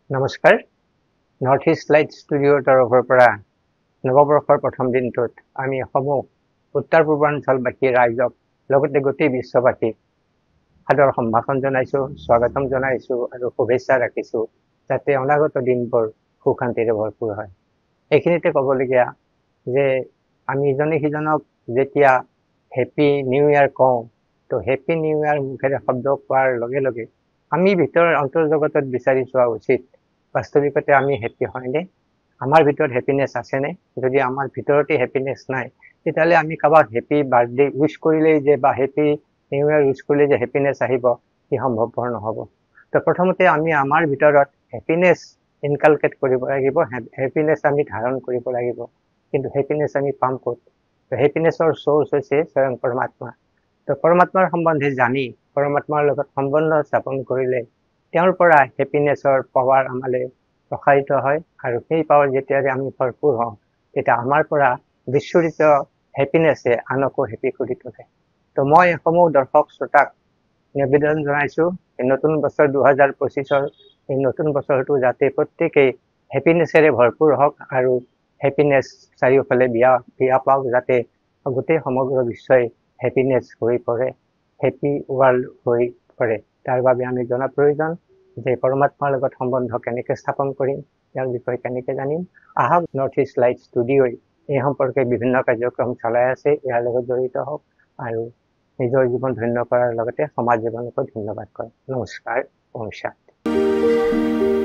নমস্কাৰ। North east light ষ্টুডিঅ'ৰ তৰফৰ পৰা নৱবৰ্ষৰ প্ৰথম দিনটোত আমি সমূহ উত্তৰ পূৰ্বাঞ্চলবাসী ৰাইজক লগতে গোটেই বিশ্ববাসীক সাদৰ সম্ভাষণ জনাইছোঁ, স্বাগতম জনাইছোঁ আৰু শুভেচ্ছা ৰাখিছোঁ যাতে অনাগত দিনবোৰ সুখ শান্তিৰে ভৰপূৰ হয়। এইখিনিতে ক'বলগীয়া যে আমি ইজনে সিজনক যেতিয়া হেপী নিউ ইয়াৰ কওঁ, তো হেপী নিউ ইয়াৰ মুখেৰে শব্দ কোৱাৰ লগে লগে আমি ভিতৰৰ অন্তৰ্জগতত বিচাৰি চোৱা উচিত, বাস্তৱিকতে আমি হেপী হয়নে? আমাৰ ভিতৰত হেপিনেছ আছেনে? যদি আমাৰ ভিতৰতে হেপিনেছ নাই, তেতিয়াহ'লে আমি কাৰোবাক হেপী বাৰ্থডে উইচ কৰিলেই যে বা হেপী নিউ ইয়াৰ উইচ কৰিলেই যে হেপিনেছ আহিব, ই সম্ভৱপৰ নহ'ব। তো প্ৰথমতে আমি আমাৰ ভিতৰত হেপিনেছ ইনকালকেট কৰিব লাগিব, হেপিনেছ আমি ধাৰণ কৰিব লাগিব। কিন্তু হেপিনেছ আমি পাম ক'ত? তো হেপিনেছৰ চ'ৰ্চ হৈছে স্বয়ং পৰমাত্মা। তো পৰমাত্মাৰ সম্বন্ধে জানি পৰমাত্মাৰ লগত সম্বন্ধ স্থাপন কৰিলে তেওঁৰ পৰা হেপিনেছৰ পাৱাৰ আমালৈ প্ৰসাৰিত হয়, আৰু সেই পাৱাৰ যেতিয়াৰে আমি ভৰপূৰ হওঁ তেতিয়া আমাৰ পৰা বিস্ফোৰিত হেপিনেছে আনকো হেপী কৰি তোলে। তো মই সমূহ দৰ্শক শ্ৰোতাক নিবেদন জনাইছোঁ, এই নতুন বছৰ 2025-ৰ এই নতুন বছৰটো যাতে প্ৰত্যেকেই হেপিনেছেৰে ভৰপূৰ হওক আৰু হেপিনেছ চাৰিওফালে বিয়পাওক, যাতে গোটেই সমগ্ৰ বিশ্বই হেপিনেছ হৈ পৰে, হেপী ৱৰ্ল্ড হৈ পৰে। তাৰ বাবে আমি জনা প্ৰয়োজন যে পৰমাত্মাৰ লগত সম্বন্ধ কেনেকৈ স্থাপন কৰিম, ইয়াৰ বিষয়ে কেনেকৈ জানিম। আহক নৰ্থ ইষ্ট লাইট ষ্টুডিঅ'ই এই সম্পৰ্কে বিভিন্ন কাৰ্যক্ৰম চলাই আছে, ইয়াৰ লগত জড়িত হওক আৰু নিজৰ জীৱন ধন্য কৰাৰ লগতে সমাজ জীৱনকো ধন্যবাদ কৰে। নমস্কাৰ, ওম শান্তি।